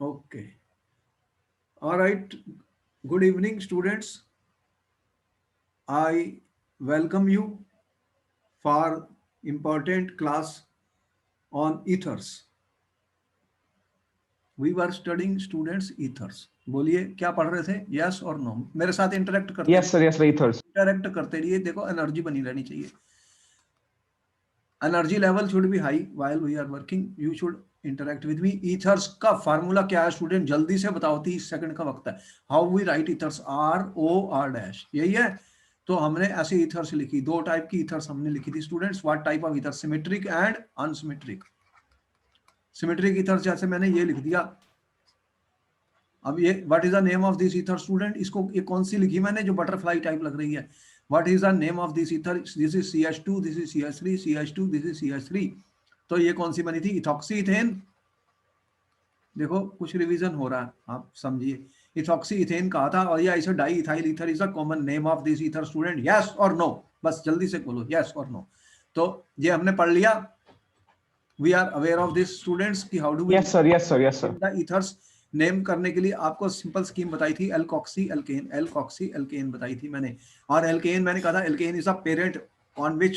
Okay. All right. Good evening, students. I welcome you for important class on ethers. We were studying students ethers. बोलिए क्या पढ़ रहे थे? Yes or no? मेरे साथ interact करते Yes, sir. Yes, sir. Ethers. Interact करते रहिए. देखो एनर्जी बनी रहनी चाहिए. Energy level should be high while we are working. You should interact with me. Ethers का फार्मूला क्या है स्टूडेंट? जल्दी से बताओ. 30 सेकंड का वक्त है. How we write ethers? ROR-. यही है. तो हमने ऐसे ईथर्स लिखी. दो टाइप की ईथर्स हमने लिखी थी students. What type of ether? Symmetric and unsymmetric. Symmetric ethers जैसे मैंने ये लिख दिया. अब ये what is the name of this ether student? इसको ये कौन सी लिखी मैंने जो बटरफ्लाई टाइप लग रही है? What is the name of this ether? This is CH2, this is CH3, CH2, this is CH3. तो ये कौन सी बनी थी? Ethoxy ethane. देखो कुछ रिवीजन हो रहा है, आप समझिए. इथॉक्सी इथेन कहा था. और या इसे di ethyl ether is the common name of this ether student. Yes और नो? बस जल्दी से बोलो यस और नो. तो ये हमने पढ़ लिया. We are aware of this students कि how do we. Yes, sir. Yes, sir. Yes, sir. The ethers name करने के लिए आपको सिंपल स्कीम बताई थी. Alkoxy alkene. एल्कोक्सी एल्केन बताई थी मैंने. और एल्केन मैंने कहा था alkane is a parent on which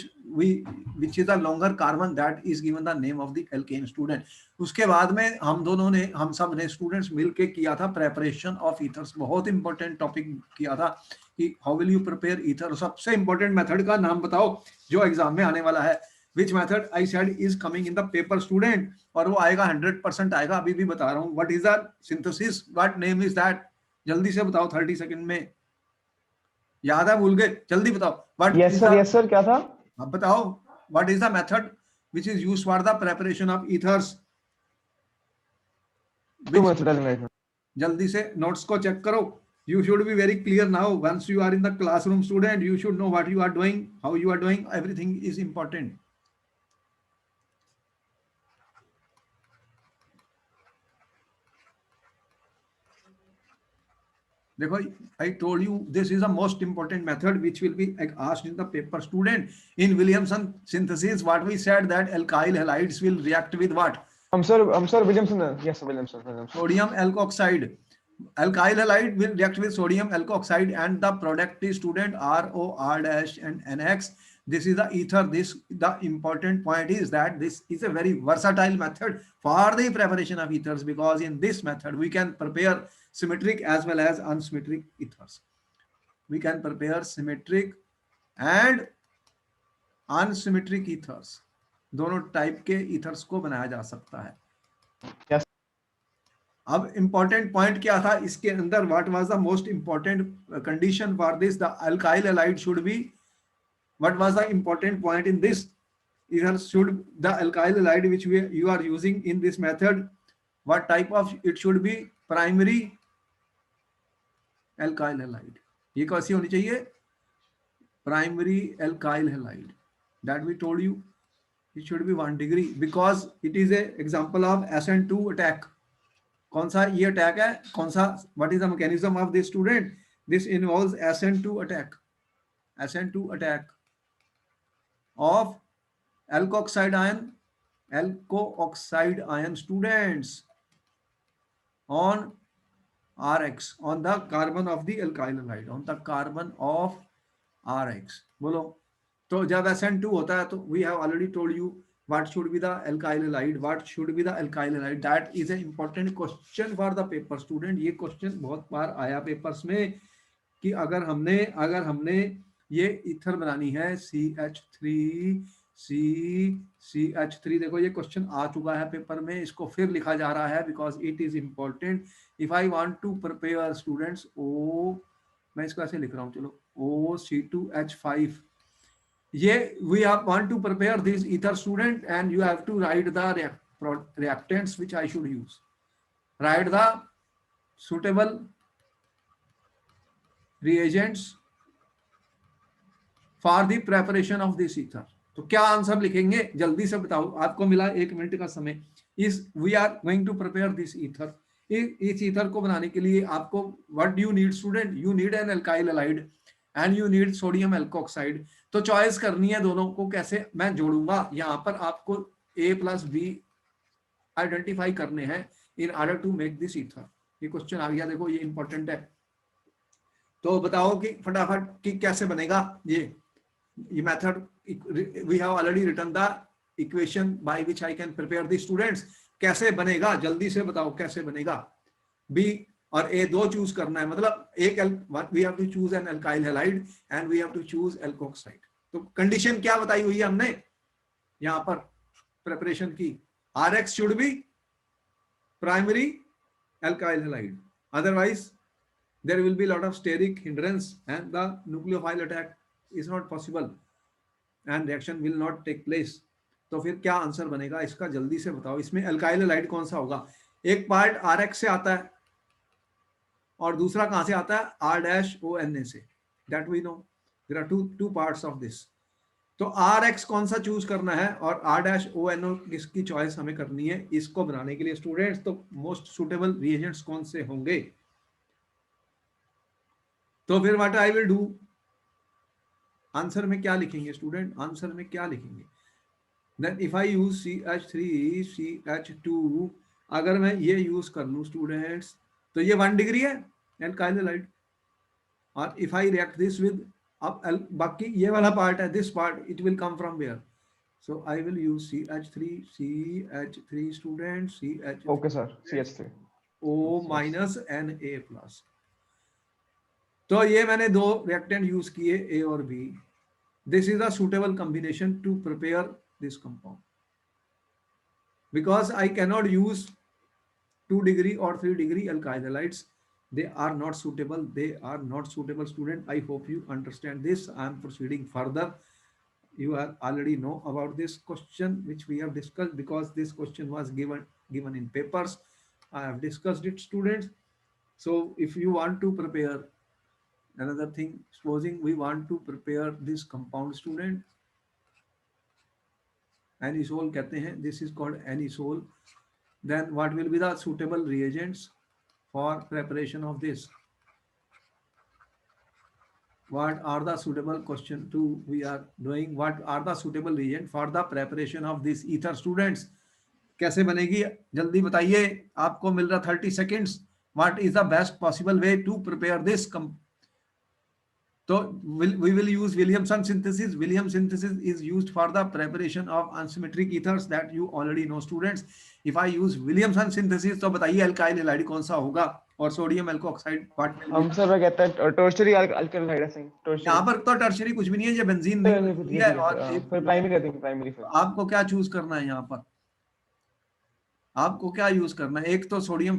is a longer carbon that is given the name of the alkane student. उसके बाद में हम सब ने स्टूडेंट्स मिलके किया था प्रेपरेशन ऑफ ईथर्स. बहुत इंपॉर्टेंट टॉपिक किया था कि how will you prepare ether. सबसे इंपॉर्टेंट मेथड का नाम बताओ जो एग्जाम में आने वाला है. Which method I said is coming in the paper student. और वो आएगा 100% आएगा. अभी भी बता रहा हूँ. What is the synthesis? What name is that? जल्दी से बताओ 30 सेकंड में. याद है? भूल गए? जल्दी बताओ. Yes, sir. Yes, sir. क्या था? अब बताओ. What is the method which is used for the preparation of ethers? Two methodology. जल्दी से नोट्स को चेक करो. You should be very clear now. Once you are in the classroom, student, you should know what you are doing, how you are doing. Everything is important. देखो, I told you this is the most important method which will be asked in the paper student. In Williamson synthesis, what we said that alkyl halides will react with what? Sir, Williamson. Yes, sir, Williamson. Sodium alkoxide. Alkyl halide will react with sodium alkoxide and the product is student ROR- and NX. This is the ether. The important point is that this is a very versatile method for the preparation of ethers, because in this method we can prepare symmetric as well as unsymmetric ethers. We can prepare symmetric and unsymmetric ethers. दोनों type के ethers को बनाया जा सकता है. Yes. अब important point क्या था इसके अंदर? What was the most important condition for this? The alkyl halide should be. What was the important point in this? इधर should the alkyl halide which you are using in this method, what type of it should be? Primary alkyl halide. ये कैसी होनी चाहिए? Primary alkyl halide. That we told you. It should be 1 degree because it is a example of SN2 attack. कौन सा ये attack है? कौन सा? What is the mechanism of this student? This involves SN2 attack. SN2 attack of alkoxide ion students on RX, on the carbon of the alkyl halide, on the carbon of RX. बोलो. तो जब SN2 होता है तो we have already told you what should be the alkyl halide, what should be the alkyl halide. That is an important question for the paper student. ये question बहुत बार आया papers में कि अगर हमने ये ईथर बनानी है CH3. देखो ये क्वेश्चन आ चुका है पेपर में. इसको फिर लिखा जा रहा है because it is important. If I want to prepare students मैं इसको ऐसे लिख रहा हूँ. चलो OC2H5. ये we want to prepare this ether student and you have to write the reactants which I should use. Write the suitable reagents for the preparation of this ether. तो क्या आंसर लिखेंगे? जल्दी से बताओ. आपको मिला 1 मिनट का समय. we are going to prepare this ether. इस ईथर को बनाने के लिए आपको what do you need student? You need an alkyl halide and you need sodium alkoxide. तो चॉइस करनी है दोनों को. कैसे मैं जोड़ूंगा? यहाँ पर आपको A + B आइडेंटिफाई करने हैं in order to make this ether. ये क्वेश्चन आ गया, देखो ये इंपॉर्टेंट है। तो बताओ कि फटाफट कि कैसे बनेगा ये method. We have already written the equation by which I can prepare the students. कैसे बनेगा जल्दी से बताओ कैसे बनेगा। बी और ए दो चूज करना है, मतलब एक we have to choose an alkyl halide and we have to choose alkoxide. तो कंडीशन क्या बताई हुई है हमने यहां पर प्रिपरेशन की, RX should be primary alkyl halide, otherwise there will be a lot of steric hindrance and the nucleophile attack is not possible and reaction will not take place. तो फिर क्या आंसर बनेगा इसका जल्दी से बताओ। इसमें alkyl halide कौन सा होगा? एक पार्ट RX से आता है और दूसरा कहां से आता है R-ONA से, that we know there are two parts of this. तो RX कौन सा चूज करना है और R-ONO किसकी चॉइस हमें करनी है इसको बनाने के लिए स्टूडेंट्स। तो मोस्ट सुटेबल रिएजेंट्स कौन से होंगे? तो फिर what I will do, answer में क्या लिखेंगे स्टूडेंट, आंसर में क्या लिखेंगे? Then if I use CH3CH2, अगर मैं ये यूज कर लूं स्टूडेंट्स तो ये 1 डिग्री है एल्काइल हैलाइड। और if I react this with, अब बाकी ये वाला पार्ट है, this part it will come from where? So I will use CH3 student, CH Okay, sir. CH3. O minus Na plus. तो ये मैंने दो रिएक्टेंट यूज किए A और B. This is a suitable combination to prepare this compound. Because I cannot use 2 degree or 3 degree alkyl halides. They are not suitable. They are not suitable, student. I hope you understand this. I am proceeding further. You already know about this question which we have discussed because this question was given in papers. I have discussed it, students. So if you want to prepare another thing, supposing we want to prepare this compound, student, anisole कहते हैं, this is called anisole. Then what will be the suitable reagents for preparation of this? What are the suitable question 2 we are doing? What are the suitable reagent for the preparation of this ether, students? कैसे बनेगी जल्दी बताइए, आपको मिल रहा 30 seconds. What is the best possible way to prepare this? तो we will use Williamson synthesis. Williamson synthesis is used for the preparation of unsymmetric ethers that you already know, students. If I use Williamson synthesis तो बताइए alkyl halide कौन सा होगा और sodium alkoxide part में हम sir मैं कहता है टर्शियरी अल्काइल हाइड है। यहाँ पर तो टर्शियरी कुछ भी नहीं है, ये बेंजीन रिंग है और फिर प्राइमरी रहती है, प्राइमरी। फिर आपको क्या चूज करना है यहाँ पर, आपको क्या यूज करना है? एक तो सोडियम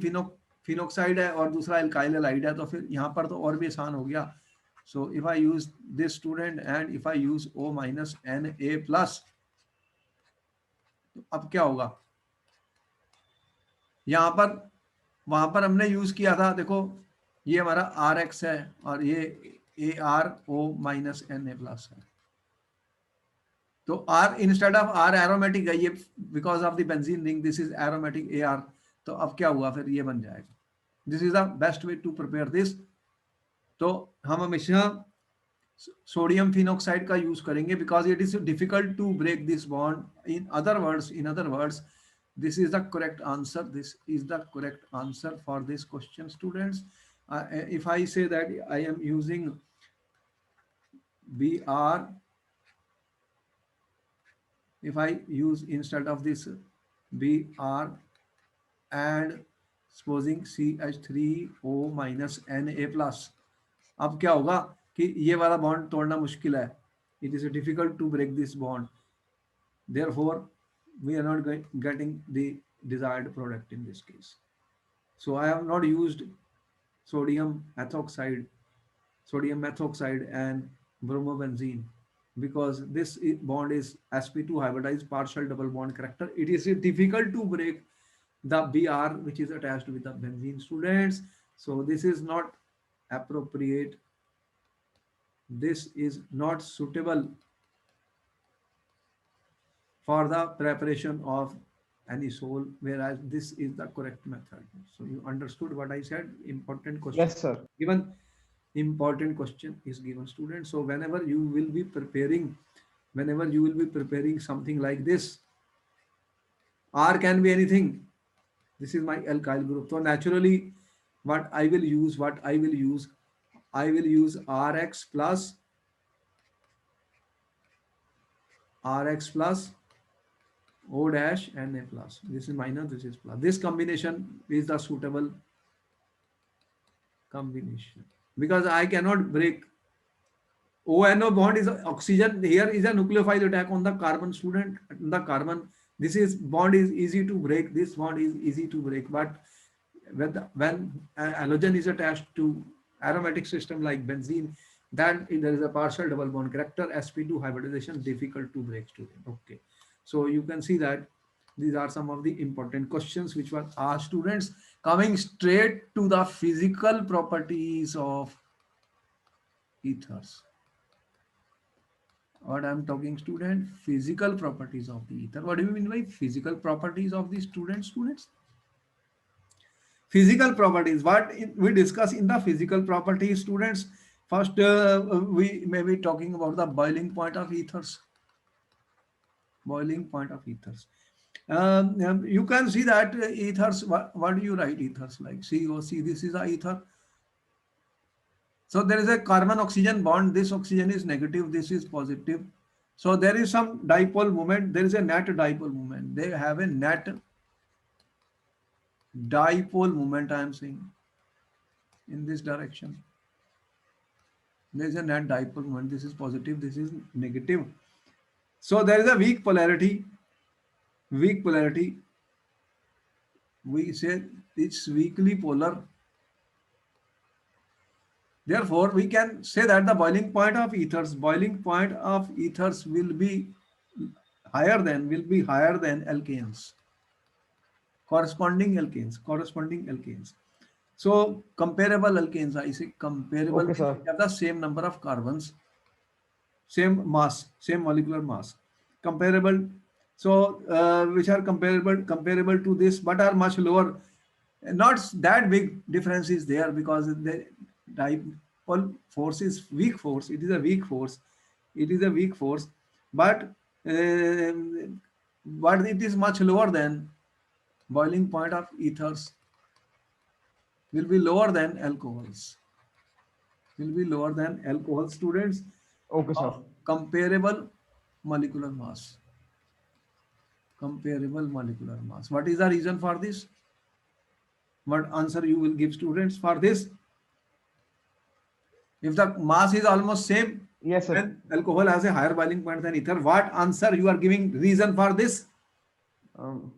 फिनोक्साइड है और दूसरा एल्काइल हैलाइड है, तो फिर यहाँ पर तो और भी आसान हो गया। So if I use this student and if I use O minus Na plus, तो अब क्या होगा? यहाँ पर वहां पर हमने यूज किया था, देखो ये हमारा RX है और ये ArO minus Na plus है। तो R instead of R aromatic है ये, because of the benzene ring this is aromatic AR। तो अब क्या हुआ, फिर ये बन जाएगा। This is the best way to prepare this. तो हम हमेशा सोडियम फिनोक्साइड का यूज करेंगे because it is difficult to break this bond. In other words this is the correct answer. This is the correct answer for this question, students. If I say that I am using Br, if I use instead of this Br and supposing CH3O minus Na plus, अब क्या होगा कि ये वाला bond तोड़ना मुश्किल है। It is difficult to break this bond. Therefore, we are not getting the desired product in this case. So I have not used sodium methoxide and bromobenzene because this bond is sp2 hybridized partial double bond character. It is difficult to break the Br which is attached with the benzene, students. So this is not appropriate. This is not suitable for the preparation of anisole, whereas this is the correct method. So you understood what I said? Important question. Yes, sir. Given important question is given, students. So whenever you will be preparing something like this, R can be anything. This is my alkyl group. So naturally, I will use Rx plus O dash and A plus. This is minus, this is plus. This combination is the suitable combination because I cannot break. ONO bond is oxygen. Here is a nucleophile attack on the carbon, student. The carbon. This is bond is easy to break. This bond is easy to break. But when halogen is attached to aromatic system like benzene, then there is a partial double bond character. sp2 hybridization difficult to break, student. Okay. So you can see that these are some of the important questions which were asked, students. Coming straight to the physical properties of ethers. What I'm talking, student? Physical properties of the ether. What do you mean by physical properties of the students? Physical properties. We discuss in the physical properties, students. First, we may be talking about the boiling point of ethers. Boiling point of ethers. You can see that ethers. What do you write ethers like? COC. This is a ether. So there is a carbon oxygen bond. This oxygen is negative. This is positive. So there is some dipole moment. There is a net dipole moment. They have a net dipole moment. I am saying in this direction. There is a net dipole moment. This is positive. This is negative. So there is a weak polarity. Weak polarity. We say it's weakly polar. Therefore, we can say that the boiling point of ethers will be higher than alkanes. Corresponding alkanes. So comparable alkanes, I say comparable Okay, means sir. we have the same number of carbons, same mass, same molecular mass. Comparable, so which are comparable to this, but are much lower. Not that big difference is there because the dipole force is weak force. It is a weak force. It is a weak force, but uh, it is much lower than boiling point of ethers will be lower than alcohols. Will be lower than alcohol, students, Okay, sir. of comparable molecular mass. Comparable molecular mass. What is the reason for this? What answer you will give, students, for this? If the mass is almost same, Yes, sir. when alcohol has a higher boiling point than ether, what answer you are giving reason for this? Um,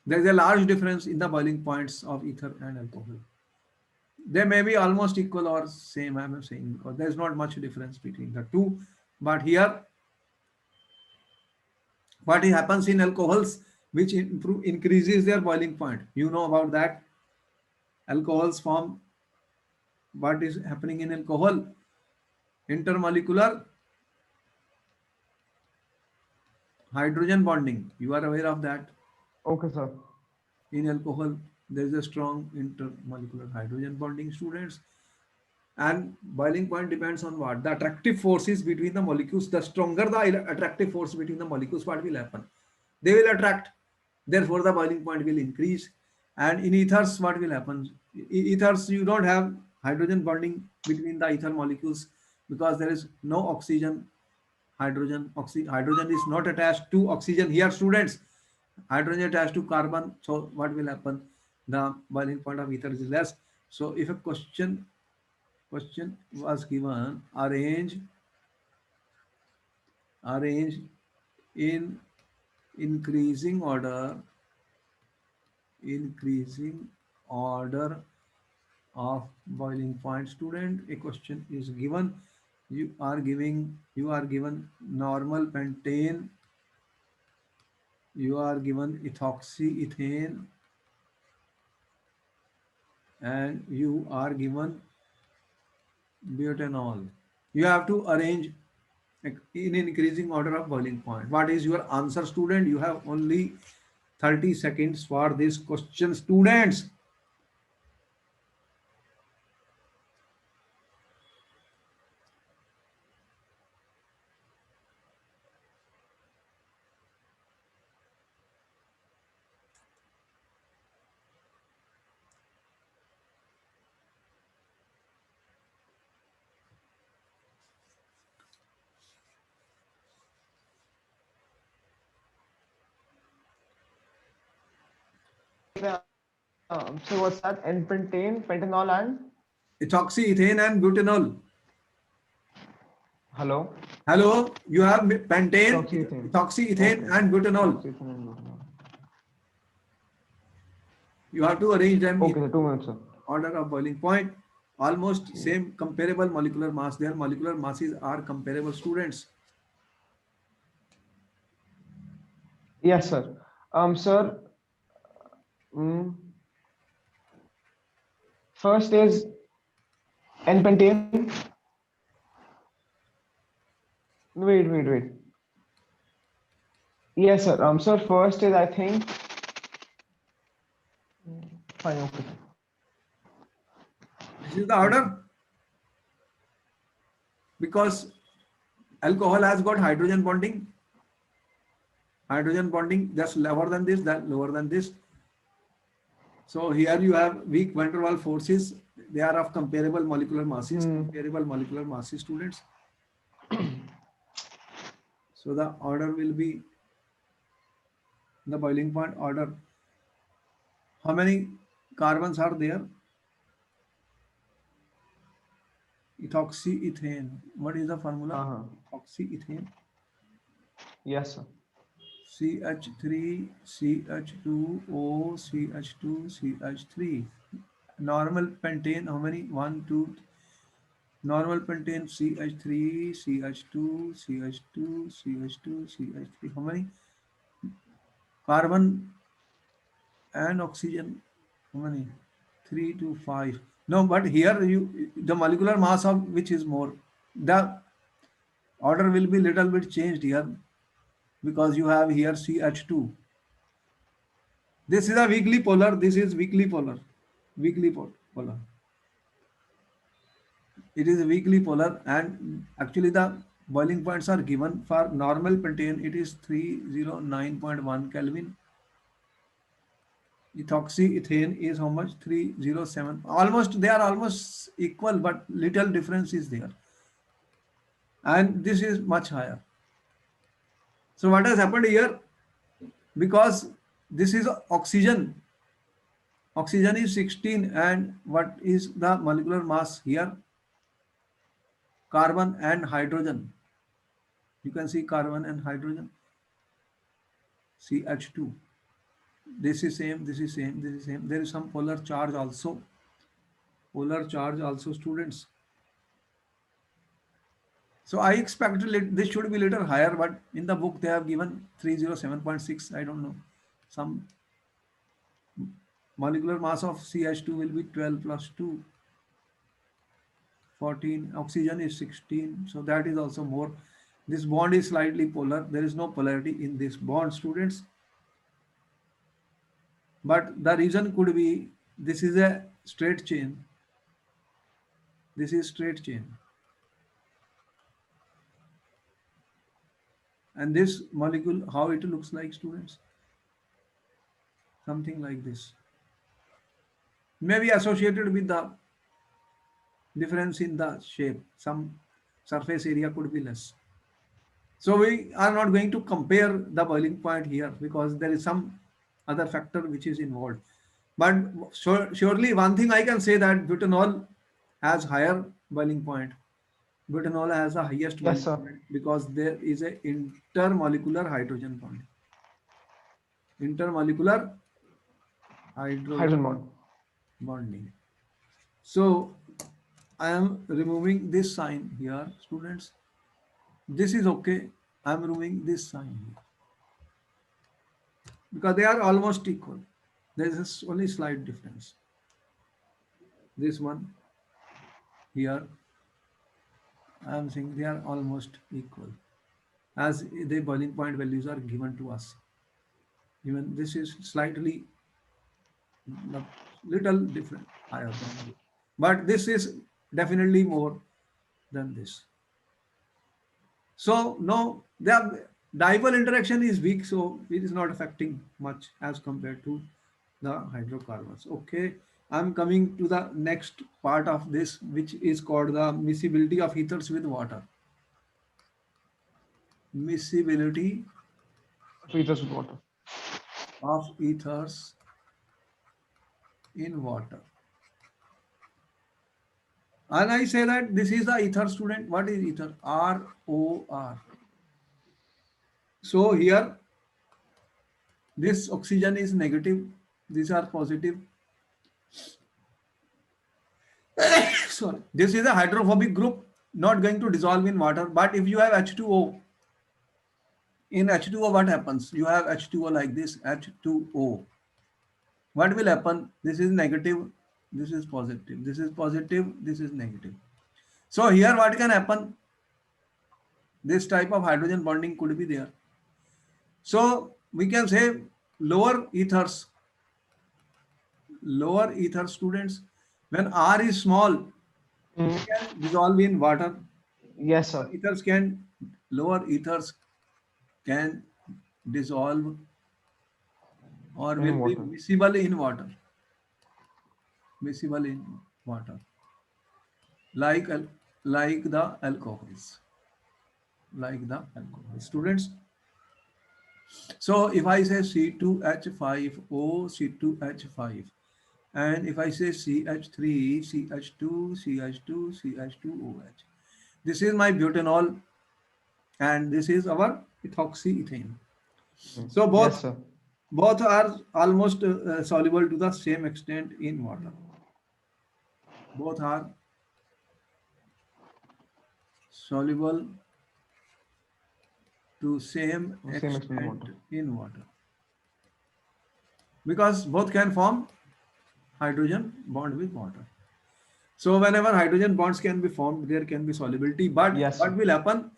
There is a large difference in the boiling points of ether and alcohol. They may be almost equal or same, I am saying, because there is not much difference between the two. But here, what happens in alcohols, which increases their boiling point? You know about that. Alcohols form, what is happening in alcohol? Intermolecular hydrogen bonding. You are aware of that. okay, sir. In alcohol, there is a strong intermolecular hydrogen bonding, students. And boiling point depends on what? The attractive forces between the molecules. The stronger the attractive force between the molecules, what will happen? They will attract. Therefore, the boiling point will increase. And in ethers, what will happen? Ethers, you don't have hydrogen bonding between the ether molecules because there is no oxygen. Hydrogen is not attached to oxygen here, students. Hydrogen attached to carbon. So what will happen? The boiling point of ether is less. So if a question was given, arrange in increasing order of boiling point, student. A question is given. You are given normal pentane. You are given ethoxyethane, and you are given butanol. You have to arrange in increasing order of boiling point. What is your answer, student? You have only 30 seconds for this question, students. So what's that? And pentane, pentanol, and ethoxyethane and butanol. hello, Hello, you have pentane, ethoxyethane. ethoxyethane Okay, and butanol. ethoxyethane and butanol. You have to arrange them in Okay, sir. 2 minutes, sir. order of boiling point. Almost same comparable molecular mass. Their molecular masses are comparable, students. Yes, sir. Sir. Mm, First is N-pentane. Wait. Yes, sir. Sir, first is I think. Fine. Okay. This is the order because alcohol has got hydrogen bonding. Hydrogen bonding that's lower than this, that lower than this. So here you have weak van der Waals forces. They are of comparable molecular masses. Comparable molecular masses, students. So the order will be the boiling point order. How many carbons are there? Ethoxyethane. What is the formula? Ethoxyethane. Yes, sir. CH3, CH2O, CH2, CH3. Normal pentane, how many? 1, 2. Normal pentane, CH3, CH2, CH2, CH2, CH3. How many? Carbon and oxygen. How many? 3 to 5. No, but here you the molecular mass of which is more. The order will be little bit changed here because you have here CH2. This is a weakly polar. This is weakly polar. Weakly polar. It is weakly polar, and actually the boiling points are given for normal pentane. It is 309.1 Kelvin. Ethoxyethane is how much? 307. Almost they are almost equal, but little difference is there. And this is much higher. So what has happened here? Because this is oxygen. Oxygen is 16, and what is the molecular mass here? Carbon and hydrogen. You can see carbon and hydrogen. CH2. This is same, this is same, this is same. There is some polar charge also. Polar charge also, students. So I expected this should be little higher, but in the book they have given 307.6. I don't know. Some molecular mass of CH2 will be 12 plus 2, 14. Oxygen is 16. So that is also more. This bond is slightly polar. There is no polarity in this bond, students. But the reason could be this is a straight chain. This is straight chain. And this molecule, how it looks like, students? Something like this. Maybe associated with the difference in the shape. Some surface area could be less. So we are not going to compare the boiling point here because there is some other factor which is involved. But surely one thing I can say that butanol has higher boiling point. Butanol has the highest Yes, boiling sir. point because there is a intermolecular hydrogen bond. Intermolecular hydrogen Hydrogen bond. bonding. So I am removing this sign here, students. This is okay. I am removing this sign here because they are almost equal. There is only slight difference. This one here, I am saying they are almost equal as the boiling point values are given to us. Even this is slightly little different higher than this, but this is definitely more than this. So no, the dipole interaction is weak, so it is not affecting much as compared to the hydrocarbons. Okay, I'm coming to the next part of this, which is called the miscibility of ethers with water. Miscibility Filters with water. of ethers in water. And I say that this is the ether, student. What is ether? ROR. So here this oxygen is negative, these are positive. Sorry, this is a hydrophobic group, not going to dissolve in water. But if you have H2O, in H2O what happens? You have H2O like this, H2O. What will happen? This is negative, this is positive, this is positive, this is negative. So here what can happen? This type of hydrogen bonding could be there. So we can say lower ethers students, when R is small, they can dissolve in water. Yes, sir. Lower ethers can dissolve or In will be water. miscible in water. Miscible in water. Like the alcohols. Like the alcohols. Students, so if I say C2H5O, C2H5, and if I say CH3, CH2, CH2, CH2OH, this is my butanol, and this is our ethoxyethane. So Yes, sir. both are almost soluble to the same extent in water. Both are soluble to same extent in water, because both can form hydrogen bond with water. So whenever hydrogen bonds can be formed, there can be solubility. But Yes, what sir. will happen?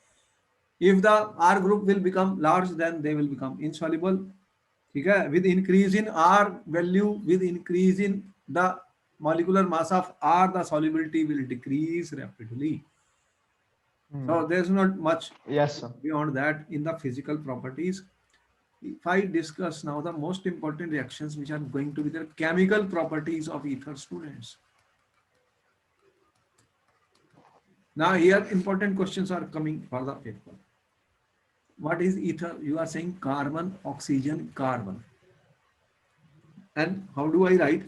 If the R group will become large, then they will become insoluble. Okay? With increase in R value, with increase in the molecular mass of R, the solubility will decrease rapidly. So there's not much Yes, sir. beyond that in the physical properties. If I discuss now the most important reactions which are going to be the chemical properties of ether, students. Now here important questions are coming for the paper. What is ether? You are saying carbon, oxygen, carbon. And how do I write?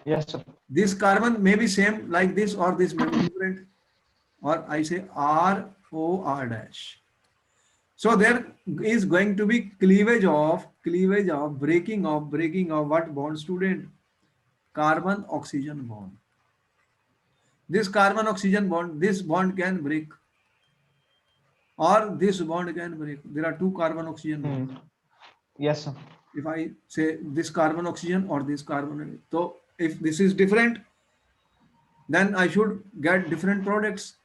Yes, sir. This carbon may be same like this, or this may be different, or I say ROR dash. So there is going to be cleavage of breaking of what bond, student? Carbon oxygen bond. This carbon oxygen bond, this bond can break, or this bond can break. There are two carbon oxygen bonds. Yes, sir. If I say this carbon oxygen or this carbon, so if this is different, then I should get different products.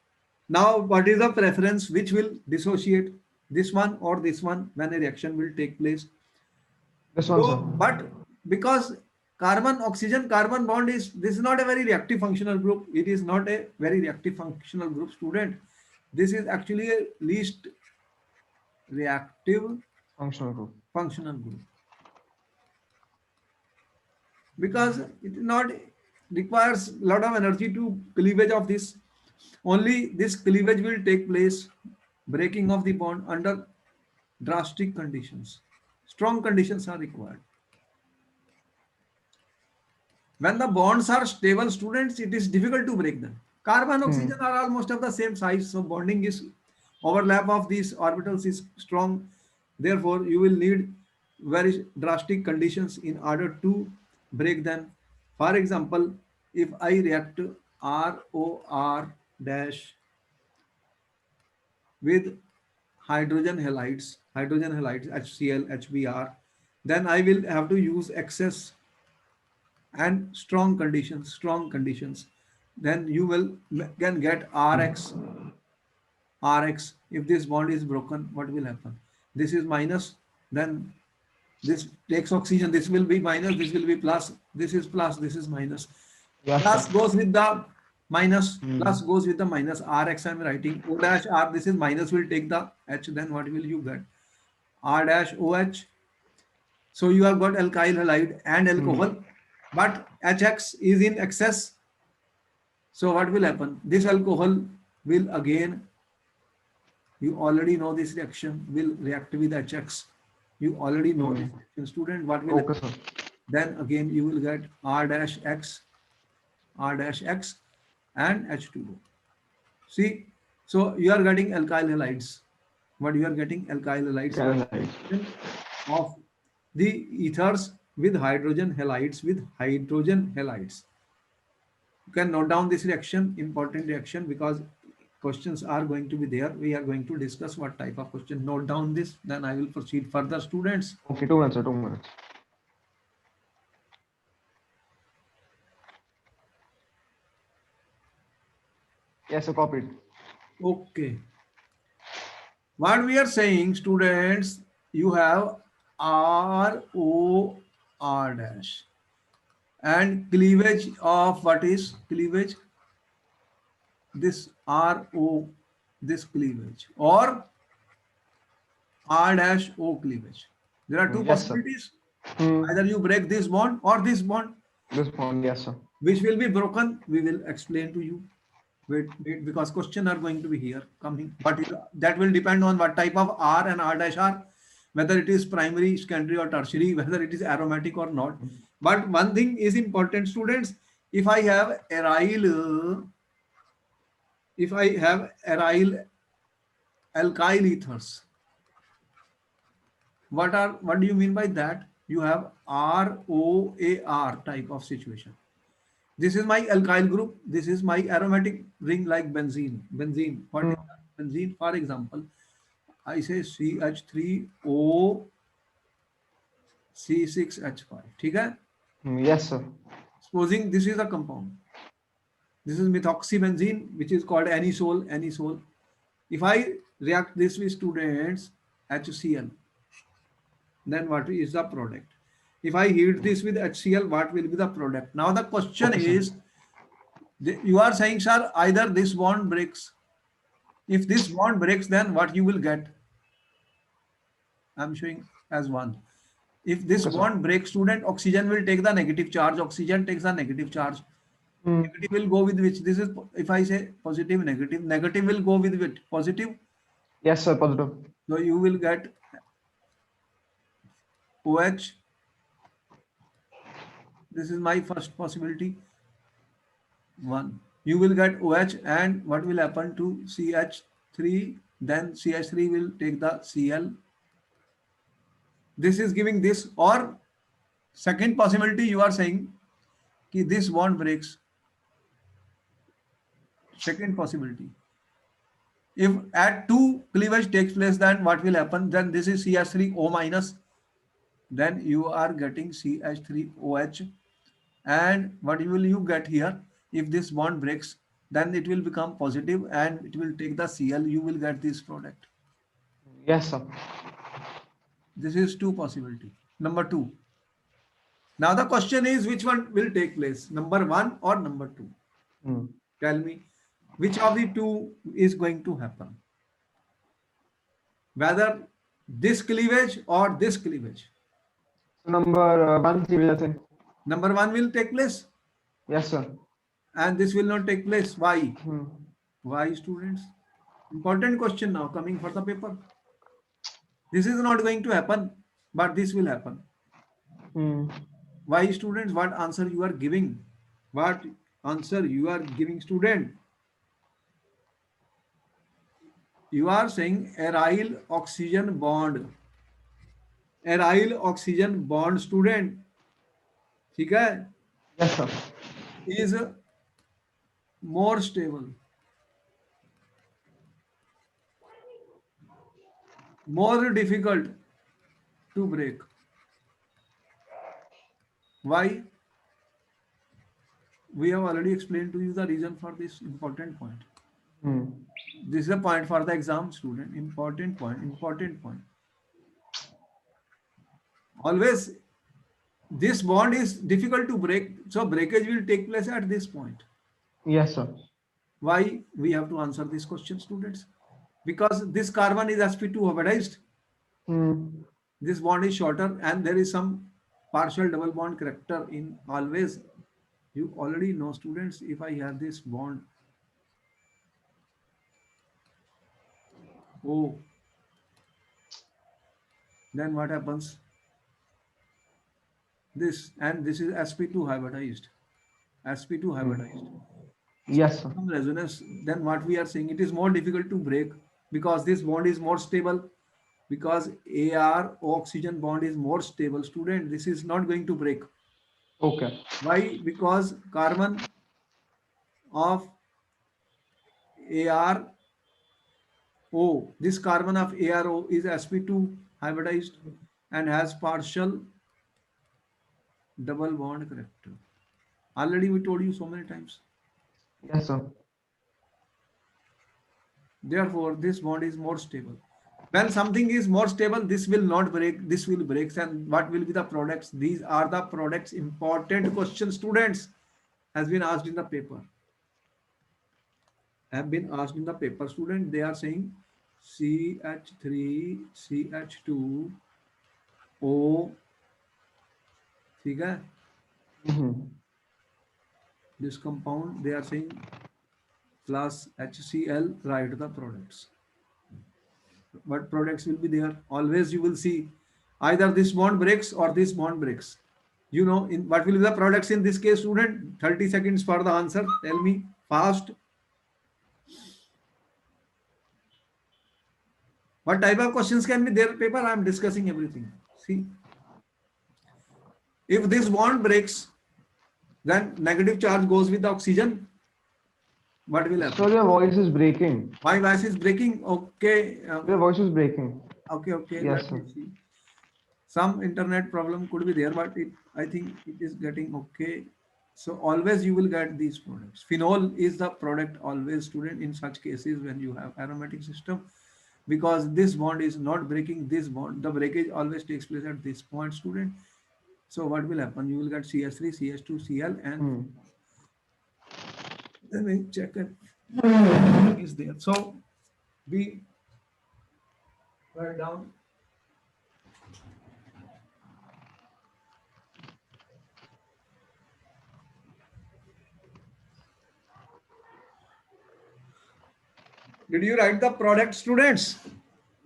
Now what is the preference which will dissociate, this one or this one, when a reaction will take place? This one, So sir. but because carbon oxygen carbon bond is, this is not a very reactive functional group, it is not a very reactive functional group, student. This is actually a least reactive Functional group. Because it not requires a lot of energy to cleavage of this. Only this cleavage will take place, breaking of the bond, under drastic conditions. Strong conditions are required. When the bonds are stable, students, it is difficult to break them. Carbon oxygen are almost of the same size, so bonding is, overlap of these orbitals is strong. Therefore, you will need very drastic conditions in order to break them. For example, if I react ROR dash with hydrogen halides, HCl, HBr, then I will have to use excess and strong conditions. Then you can get Rx. If this bond is broken, what will happen? This is minus, then this takes oxygen, this will be minus, this will be plus, this is plus, this is minus. Yes, Plus sir. goes with the minus, plus goes with the minus. Rx I am writing, O dash R, this is minus, will take the H, then what will you get? R dash OH. So you have got alkyl halide and alcohol, but HX is in excess. So what will happen? This alcohol will again, you already know this reaction, will react with HX. You already know this reaction, student. What will happen? then again you will get R dash X, R dash X, and H2O. See, so you are getting alkyl halides. What you are getting? Alkyl halides are Alkyl of the ethers with hydrogen halides with hydrogen halides. You can note down this reaction, important reaction, because questions are going to be there. We are going to discuss what type of question. Note down this, then I will proceed further, students. Okay, 2 minutes, sir. 2 minutes. Yes, sir. Copied. Okay. What we are saying, students, you have R O R dash and cleavage of what is cleavage? This R O, this cleavage, or R dash O cleavage. There are two Yes, sir. possibilities. Hmm. Either you break this bond or this bond, This one, yes, sir. which will be broken. We will explain to you. Wait, because question are going to be here coming, but that will depend on what type of R and R dash R, whether it is primary, secondary, or tertiary, whether it is aromatic or not. But one thing is important, students. If I have aryl, if I have aryl alkyl ethers, what do you mean by that? You have ROAR type of situation. This is my alkyl group. This is my aromatic ring like benzene. Benzene. What is Hmm. that? Benzene? For example, I say CH3O C6H5. ठीक है? Yes, sir. Supposing this is a compound. This is methoxybenzene, which is called anisole. Anisole. If I react this with students HCl, then what is the product? If I heat this with HCl, what will be the product? Now the question Okay, sir. is, you are saying, sir, either this bond breaks. If this bond breaks, then what you will get? I'm showing as one. If this Okay, sir. bond breaks, student, oxygen will take the negative charge. Oxygen takes the negative charge. Hmm. Negative will go with which? This is, if I say positive, negative, negative will go with which? Positive. Yes, sir. Positive. So you will get OH. This is my first possibility. One. You will get OH, and what will happen to CH3? Then CH3 will take the Cl. This is giving this, or second possibility you are saying कि this bond breaks. Second possibility. If at 2 cleavage takes place, then what will happen? Then this is CH3O minus. Then you are getting CH3OH. And what will you get here? If this bond breaks, then it will become positive and it will take the Cl. You will get this product. Yes, sir. This is two possibility. Number two. Now the question is, which one will take place? Number one or number two? Hmm. Tell me, which of the two is going to happen? Whether this cleavage or this cleavage. So number one cleavage, I think. Number one will take place Yes, sir. and this will not take place. Why? Hmm. Why, students? Important question now coming for the paper. This is not going to happen, but this will happen. Hmm. Why, students? What answer you are giving? What answer you are giving, student? You are saying aryl oxygen bond. Aryl oxygen bond, student. ठीक है? Yes, sir. Is more stable, more difficult to break. Why? We have already explained to you the reason for this important point. Hmm. This is a point for the exam, student. Important point, important point. Always, this bond is difficult to break, so breakage will take place at this point. Yes, sir. Why? We have to answer this question, students. Because this carbon is sp2 hybridized. Hmm. This bond is shorter and there is some partial double bond character in always. You already know, students, if I have this bond O, then what happens? this, and this is sp2 hybridized, sp2 hybridized. Hmm. So Yes, sir. some resonance, then what we are saying, it is more difficult to break because this bond is more stable, because AR oxygen bond is more stable. Student, this is not going to break. Okay. Why? Because carbon of ARO, this carbon of ARO is sp2 hybridized and has partial double bond character. Already we told you so many times. Yes, sir. Therefore, this bond is more stable. When something is more stable, this will not break, this will break. And what will be the products? These are the products. Important question, students, has been asked in the paper. Have been asked in the paper. Student, they are saying CH3, CH2, O, ठीक है? Hmm. This compound, they are saying plus HCl, write the products. What products will be there? Always you will see either this bond breaks or this bond breaks. You know, in what will be the products in this case, student? 30 seconds for the answer. Tell me fast. What type of questions can be there? Paper, I am discussing everything. See, if this bond breaks, then negative charge goes with the oxygen. What will So happen? your voice is breaking. My voice is breaking. Okay, Your voice is breaking. okay, okay. Yes, Let sir. me see. Some internet problem could be there, but I think it is getting okay. So always you will get these products. Phenol is the product always, student, in such cases when you have aromatic system, because this bond is not breaking this bond. The breakage always takes place at this point, student. So what will happen? You will get CS3, CS2, Cl, and Hmm. let me check it is there. So we write down. Did you write the product, students?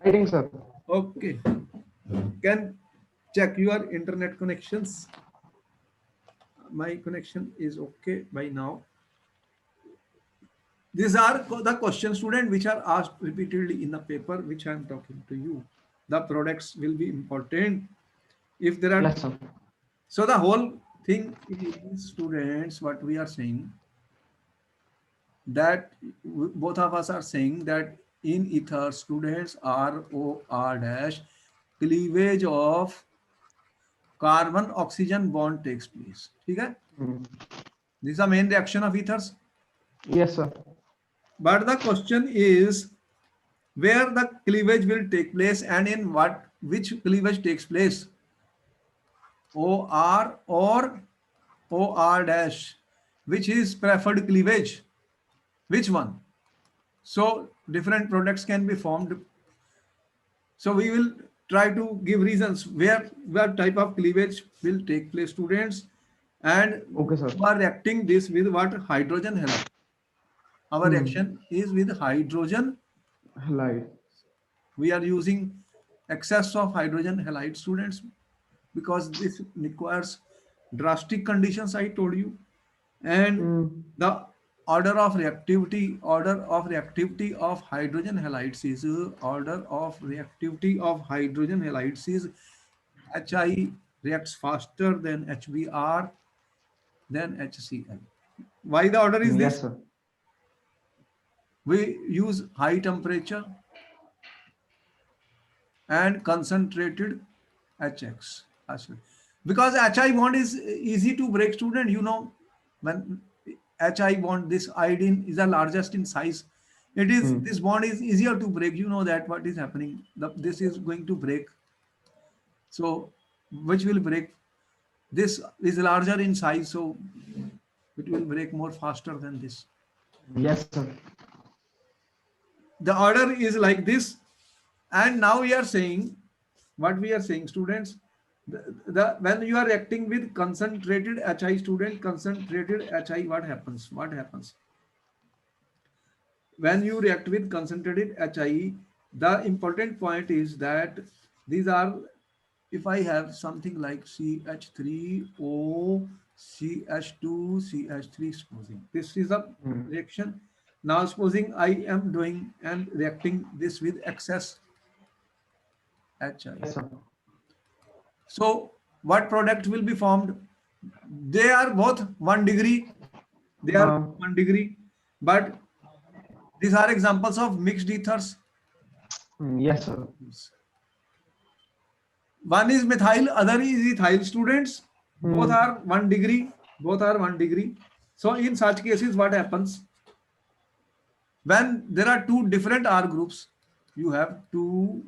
Writing, sir. Okay. Can check your internet connections. My connection is okay by now. These are the questions, student, which are asked repeatedly in the paper, which I am talking to you. The products will be important. If there are, Yes, sir. so the whole thing is, students, what we are saying, that both of us are saying that in ether, students, ROR dash, cleavage of carbon oxygen bond takes place. Okay? Hmm. This is the main reaction of ethers. Yes, sir. But the question is where the cleavage will take place and in what, which cleavage takes place, OR or OR dash, which is preferred cleavage, which one? So different products can be formed. So we will try to give reasons where what type of cleavage will take place, students, and Okay, sir. we are reacting this with what? Hydrogen halide. Our Hmm. reaction is with hydrogen. Halide. We are using excess of hydrogen halide, students, because this requires drastic conditions I told you. And Hmm. the order of reactivity of hydrogen halides is order of reactivity of hydrogen halides is HI reacts faster than HBr than HCl. Why the order is Yes, this? sir. We use high temperature and concentrated HX. Because HI bond is easy to break, student. You know, when HI bond, this iodine is the largest in size. It is, Hmm. this bond is easier to break. You know that what is happening. This is going to break. So which will break? This is larger in size, so it will break more faster than this. Yes, sir. The order is like this. And now we are saying, what we are saying, students, when you are reacting with concentrated HI, student, concentrated HI, what happens? What happens? When you react with concentrated HI, the important point is that these are if I have something like CH3O, CH2, CH3, supposing this is a Hmm. reaction. Now supposing I am doing and reacting this with excess HI. Yes, sir. So what product will be formed? They are both 1 degree. They are Uh, 1 degree, but these are examples of mixed ethers. yes, sir. One is methyl, other is ethyl. Students, both Hmm. are 1 degree. Both are 1 degree. So in such cases, what happens? When there are two different R groups, you have two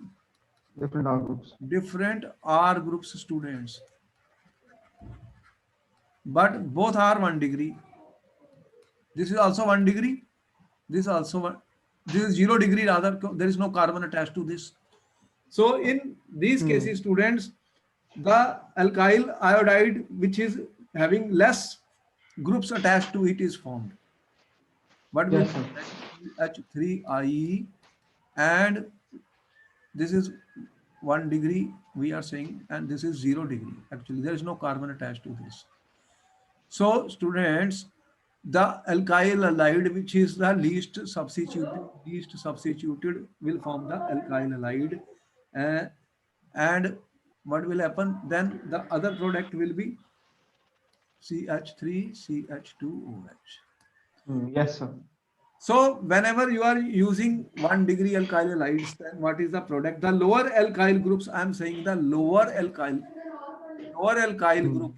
Different R groups. different R groups, students, but both are 1 degree. This is also 1 degree. This is also one. This is 0 degree rather. There is no carbon attached to this. So in these Hmm. cases, students, the alkyl iodide, which is having less groups attached to it, is formed. What will Yes, be sir. H3I, and this is 1 degree we are saying, and this is 0 degree. Actually, there is no carbon attached to this. So students, the alkyl halide, which is the least substituted will form the alkyl halide. Uh, and what will happen? Then the other product will be CH3, CH2OH. Hmm. Yes, sir. So whenever you are using 1 degree alkyl halides, then what is the product? The lower alkyl groups, I am saying the lower alkyl Hmm. group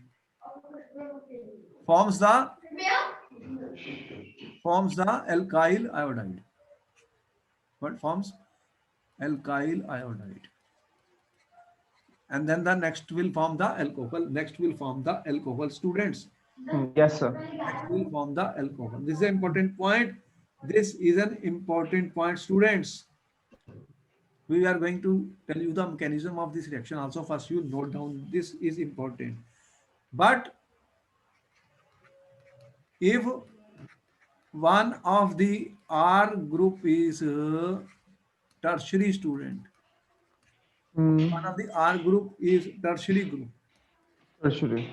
forms the alkyl iodide. What forms? Alkyl iodide. And then the next will form the alcohol. Next will form the alcohol, students. Hmm. Yes, sir. Next will form the alcohol. This is an important point. This is an important point, students. We are going to tell you the mechanism of this reaction. Also, first you note down. This is important. But if one of the R group is tertiary, student, Hmm. one of the R group is tertiary group, Tertiary.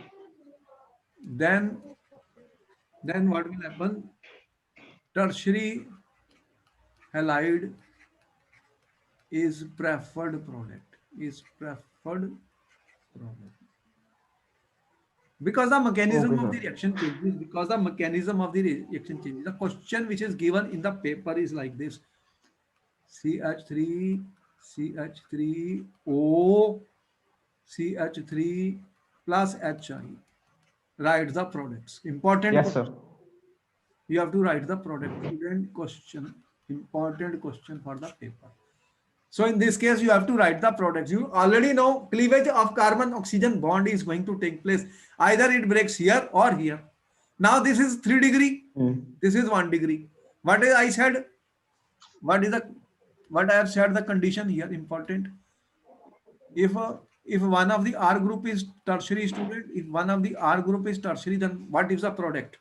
then what will happen? Tertiary halide is preferred product. Is preferred product. Because the mechanism Okay, of sir. the reaction changes. Because the mechanism of the reaction changes. The question which is given in the paper is like this: CH3, CH3O, CH3 plus HI. Write the products. Important Yes, sir. question. You have to write the product. Student question. Important question for the paper. So in this case, you have to write the products. You already know cleavage of carbon-oxygen bond is going to take place. Either it breaks here or here. Now this is 3 degree. Hmm. This is 1 degree. What is I said? What is the what I have said the condition here important. If one of the R group is tertiary, student, if one of the R group is tertiary, then what is the product?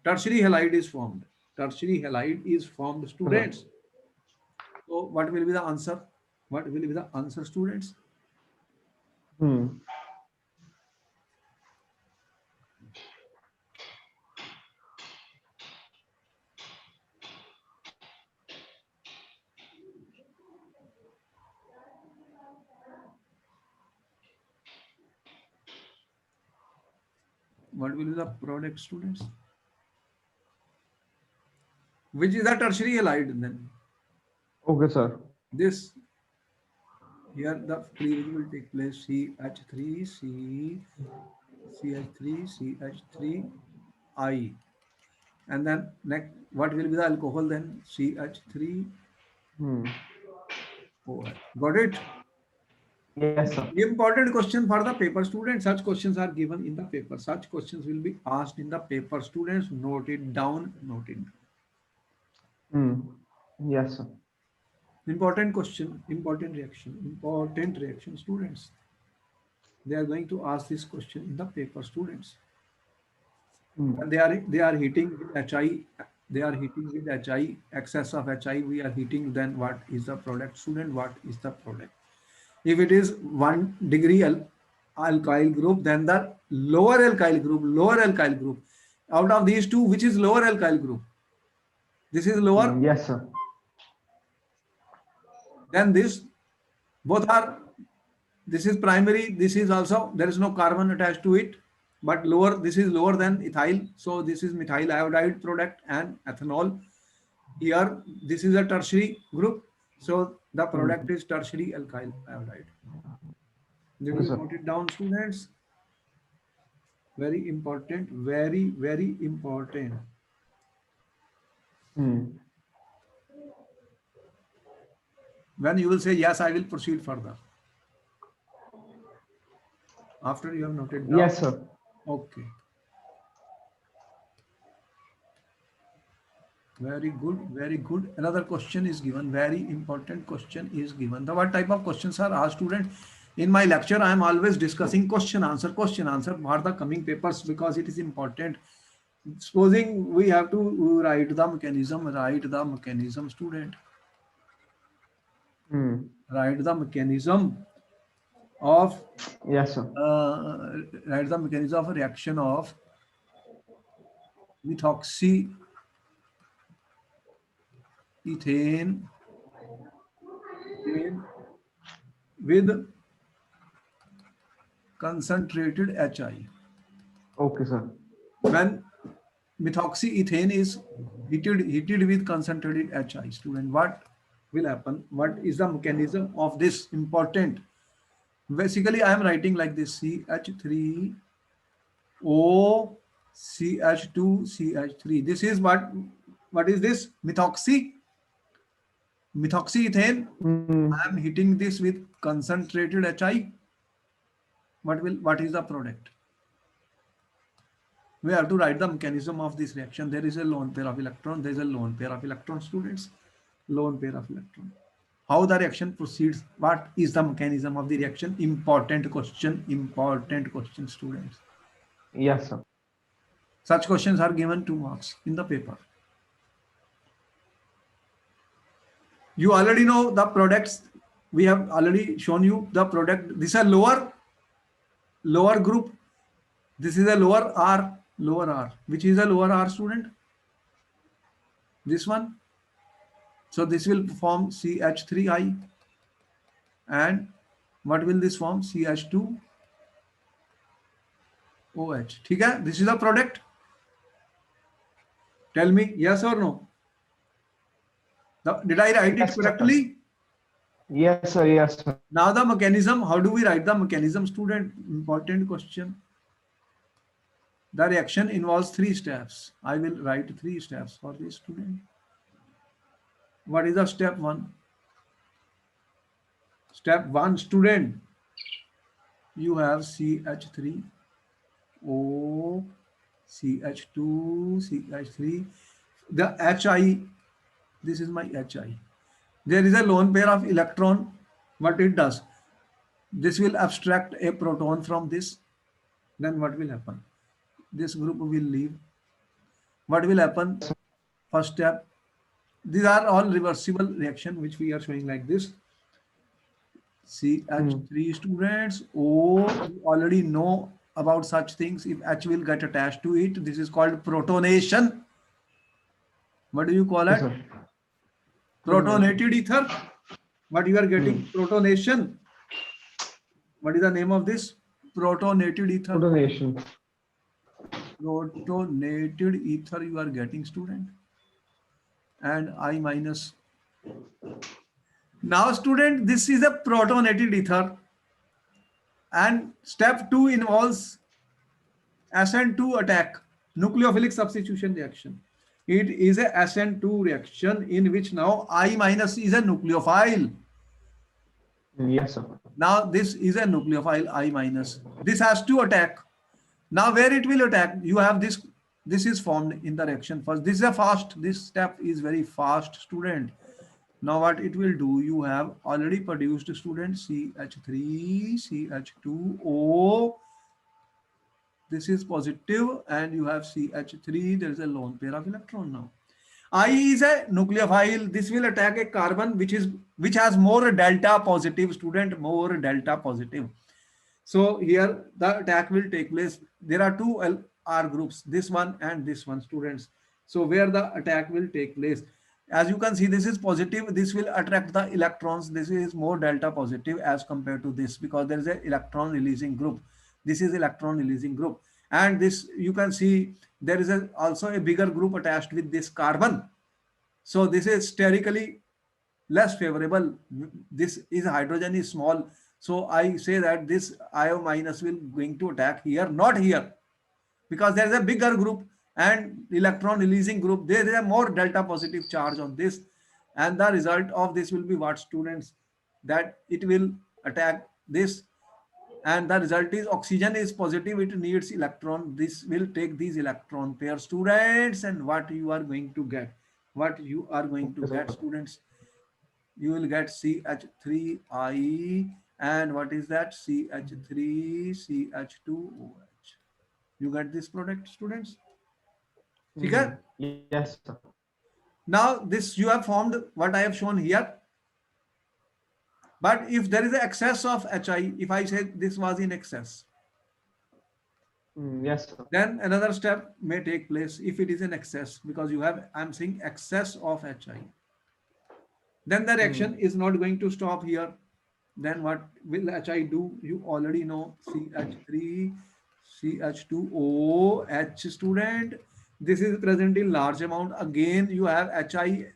Tertiary halide is formed. Tertiary halide is formed, Okay, sir. students. So what will be the answer? What will be the answer, students? Hmm. What will be the product, students? Which is the tertiary halide then? Okay, sir. This here the cleavage will take place CH3, CH3, CH3I. And then next, what will be the alcohol then? CH3OH. Hmm. Got it? Yes, sir. Important question for the paper, students. Such questions are given in the paper. Such questions will be asked in the paper. Students, note it down. Note it down. Hmm. Yes, sir. Important question, important reaction, students. They are going to ask this question in the paper, students. Hmm. And they are heating with HI. They are heating with HI. Excess of HI. We are heating. Then what is the product, student? What is the product? If it is 1 degree alkyl group, then the lower alkyl group. Out of these two, which is lower alkyl group? This is lower. Yes, sir. Then this, both are, this is primary, this is also, there is no carbon attached to it, but lower, this is lower than ethyl. So this is methyl iodide product and ethanol. Here, this is a tertiary group. So the product is tertiary alkyl iodide. You will note it down, students. Very important, very, very important. When you will say, yes, I will proceed further. After you have noted down. Yes, sir. Okay. Very good, very good. Another question is given. Very important question is given. The what type of questions are asked, student? In my lecture, I am always discussing question answer for the coming papers because it is important. Supposing we have to write the mechanism, student. Write the mechanism of, yes, sir. Write the mechanism of a reaction of methoxy ethane with concentrated HI. Okay, sir. When methoxyethane is heated with concentrated HI, student, what will happen? What is the mechanism of this? Important. Basically, I am writing like this: CH3O CH2 CH3. This is what is this? Methoxyethane. I am heating this with concentrated HI. What is the product? We have to write the mechanism of this reaction. There is a lone pair of electron. There is a lone pair of electron, students. Lone pair of electron. How the reaction proceeds? What is the mechanism of the reaction? Important question, students. Yes, sir. Such questions are given 2 marks in the paper. You already know the products. We have already shown you the product. This is a lower group. This is a lower R. Which is a lower R, student? This one. So this will form CH3I. And what will this form? CH2OH. Okay? This is a product. Tell me yes or no. Did I write it correctly? Yes, sir. Yes, sir. Now the mechanism. How do we write the mechanism, student? Important question. The reaction involves 3 steps. I will write 3 steps for this, student. What is the step 1? Step 1, student. You have CH3O, CH2, CH3. The HI, this is my HI. There is a lone pair of electron. What it does? This will abstract a proton from this. Then what will happen? This group will leave. What will happen? First step. These are all reversible reaction which we are showing like this. CH3, students. Oh, you already know about such things. If H will get attached to it, this is called protonation. What do you call it? Protonated ether. What you are getting? Protonation. What is the name of this? Protonated ether. Protonated ether you are getting, student. And I minus. Now, student, this is a protonated ether. And step 2 involves SN2 attack, nucleophilic substitution reaction. It is a SN2 reaction in which now I minus is a nucleophile. Yes, sir. Now this is a nucleophile I minus. This has to attack. Now where it will attack? You have this. This is formed in the reaction first. This is a fast. This step is very fast, student. Now what it will do? You have already produced, student, CH3, CH2O. This is positive and you have CH3. There is a lone pair of electron now. I is a nucleophile. This will attack a carbon which is which has more delta positive, student, more delta positive. So here the attack will take place. There are two R groups, this one and this one, students. So where the attack will take place, as you can see, this is positive, this will attract the electrons, this is more delta positive as compared to this, because there is an electron releasing group. This is electron releasing group, and this you can see there is also a bigger group attached with this carbon. So this is sterically less favorable. This is hydrogen is small, so I say that this IO minus will going to attack here, not here, because there is a bigger group and electron releasing group. There is a more delta positive charge on this, and the result of this will be what, students? That it will attack this, and the result is oxygen is positive, it needs electron. This will take these electron pair, students, and what you are going to get, what you are going to Okay, get, sir. students, you will get CH3I, and what is that? CH3 CH2OH. You get this product, students? Okay? Yes, sir. Now this you have formed what I have shown here. But if there is an excess of HI, if I say this was in excess, Yes, sir. then another step may take place. If it is in excess, because you have, I'm saying excess of HI, then the reaction is not going to stop here. Then what will HI do? You already know, CH3 CH2OH, student. This is present in large amount. Again you have HI,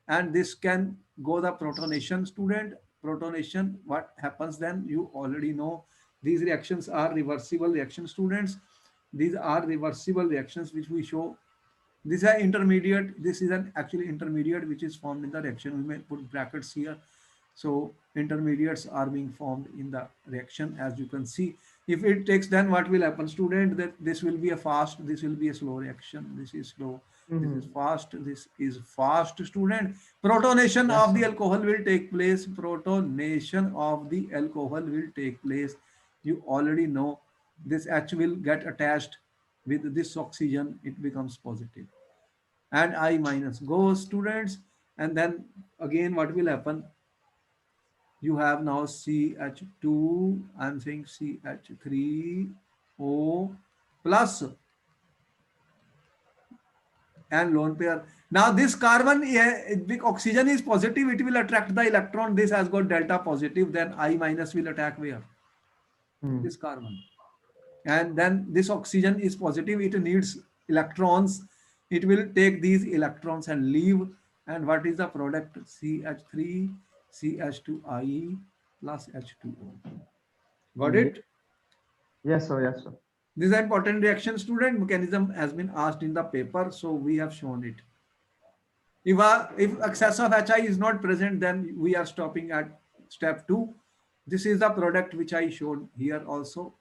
and this can go the protonation, student. Protonation, what happens then? You already know. These reactions are reversible reactions, students. These are reversible reactions which we show. This is an intermediate. This is an actually intermediate which is formed in the reaction. We may put brackets here. So intermediates are being formed in the reaction, as you can see. If it takes, then what will happen, student? That this will be a fast, this will be a slow reaction. This is slow, this is fast, this is fast, student. Protonation Yes, of the sir. alcohol will take place. Protonation of the alcohol will take place. You already know this H will get attached with this oxygen, it becomes positive, and I minus goes, students. And then again what will happen? You have now CH2, I'm saying CH3O plus and lone pair. Now this carbon, the oxygen is positive, it will attract the electron. This has got delta positive, then I minus will attack where? This carbon. And then this oxygen is positive, it needs electrons. It will take these electrons and leave. And what is the product? CH3 CH2I plus H2O. Got it? Yes, sir. Yes, sir. This is an important reaction, student. Mechanism has been asked in the paper, so we have shown it. If excess of HI is not present, then we are stopping at step 2. This is the product which I showed here also.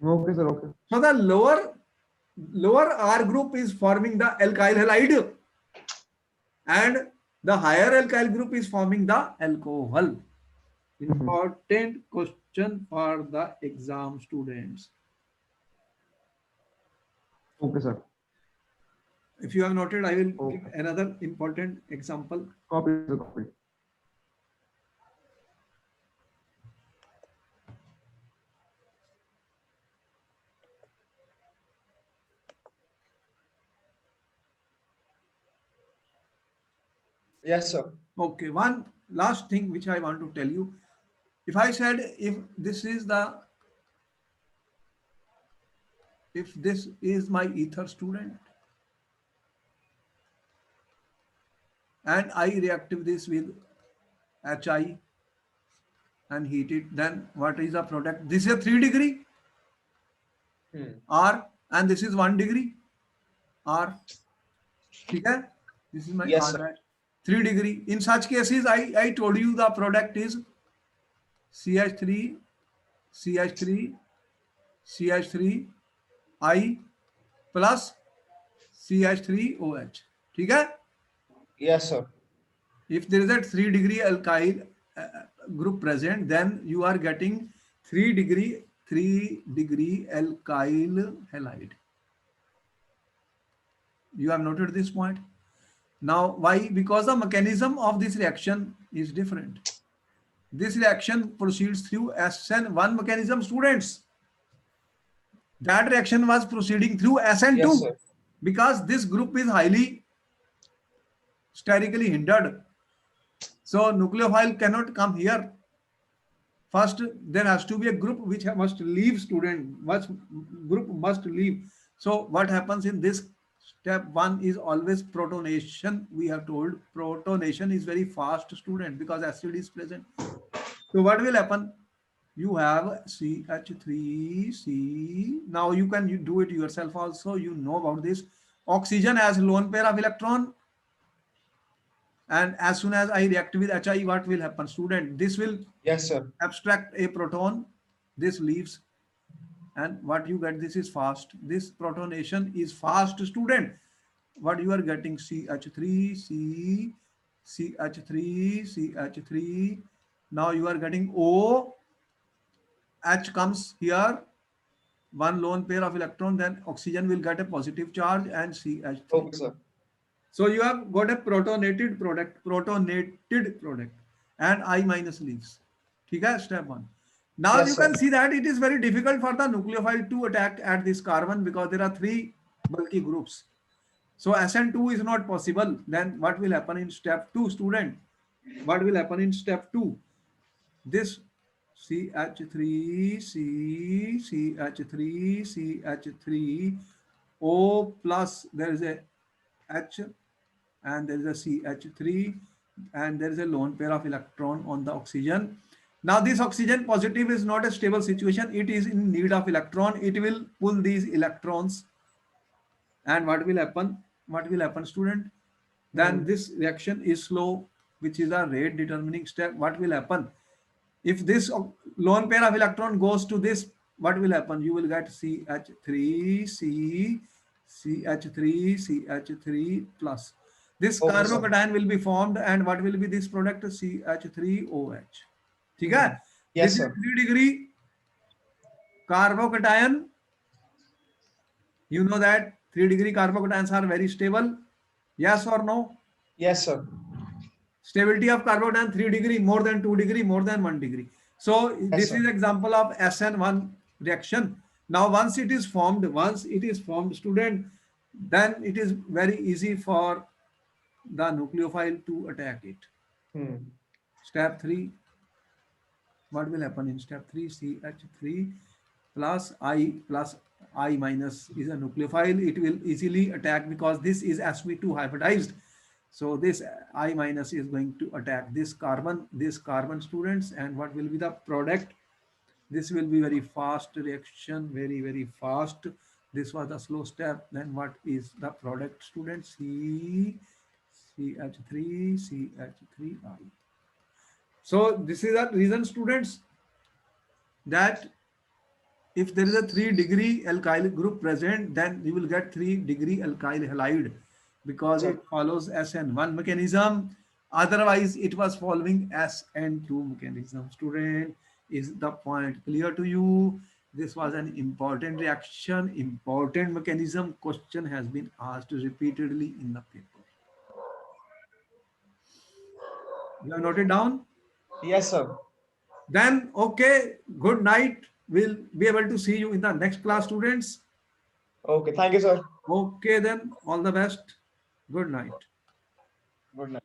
Okay, sir. Okay. So the lower R group is forming the alkyl halide, and the higher alkyl group is forming the alcohol. Important question for the exam, students. Okay, sir. If you have noted, I will give Okay. another important example. Copy, sir. Copy. Yes, sir. Okay, one last thing which I want to tell you. If I said if this is my ether, student, and I react this with HI and heat it, then what is the product? This is a 3 degree R, and this is 1 degree R. Okay? This is my Yes, R sir. dash. 3 degree. In such cases, I told you the product is CH3, CH3, CH3I plus CH3OH. Okay? Yes, sir. If there is a 3 degree alkyl group present, then you are getting 3 degree alkyl halide. You have noted this point. Now, why? Because the mechanism of this reaction is different. This reaction proceeds through SN1 mechanism, students. That reaction was proceeding through Yes, SN2 sir. because this group is highly sterically hindered. So nucleophile cannot come here. First, there has to be a group which must leave, student. Group must leave. So what happens in this step one is always protonation. We have told protonation is very fast, student, because acid is present. So what will happen? You have CH3C. Now you can do it yourself also. You know about this. Oxygen has lone pair of electron. And as soon as I react with HI, what will happen? Student, this will Yes, sir. abstract a proton. This leaves. And what you get, this is fast. This protonation is fast, student. What you are getting? CH3, CH3, CH3. Now you are getting O. H comes here, one lone pair of electron, then oxygen will get a positive charge and CH3. Okay, sir. So you have got a protonated product, and I minus leaves. Okay, step one. Now Yes, you sir. can see that it is very difficult for the nucleophile to attack at this carbon because there are three bulky groups. So SN2 is not possible. Then what will happen in step two, student? What will happen in step two? This CH3, CH3, CH3, O plus, there is a H and there is a CH3 and there is a lone pair of electron on the oxygen. Now this oxygen positive is not a stable situation. It is in need of electron. It will pull these electrons. And what will happen? What will happen, student? Then this reaction is slow, which is a rate determining step. What will happen? If this lone pair of electron goes to this, what will happen? You will get CH3, CH3, CH3 plus. This Okay, sir. carbocation will be formed and what will be this product? CH3OH. Okay? Yes, This is sir. 3 degree carbocation. You know that 3 degree carbocations are very stable. Yes or no? Yes, sir. Stability of carbocation 3 degree, more than 2 degree, more than 1 degree. So Yes, this sir. is example of SN1 reaction. Now once it is formed, student, then it is very easy for the nucleophile to attack it. Step 3, what will happen in step 3? CH3 plus I minus is a nucleophile. It will easily attack because this is sp2 hybridized. So this I minus is going to attack this carbon, students, and what will be the product? This will be very fast reaction, very, very fast. This was the slow step. Then what is the product, students? CH3, CH3I. So this is the reason, students, that if there is a 3 degree alkyl group present, then you will get 3 degree alkyl halide because it follows SN1 mechanism. Otherwise, it was following SN2 mechanism. Student, is the point clear to you? This was an important reaction, important mechanism. Question has been asked repeatedly in the paper. You have noted down? Yes, sir. Then, okay, good night. We'll be able to see you in the next class, students. Okay. Thank you, sir. Okay, then, all the best. Good night. Good night.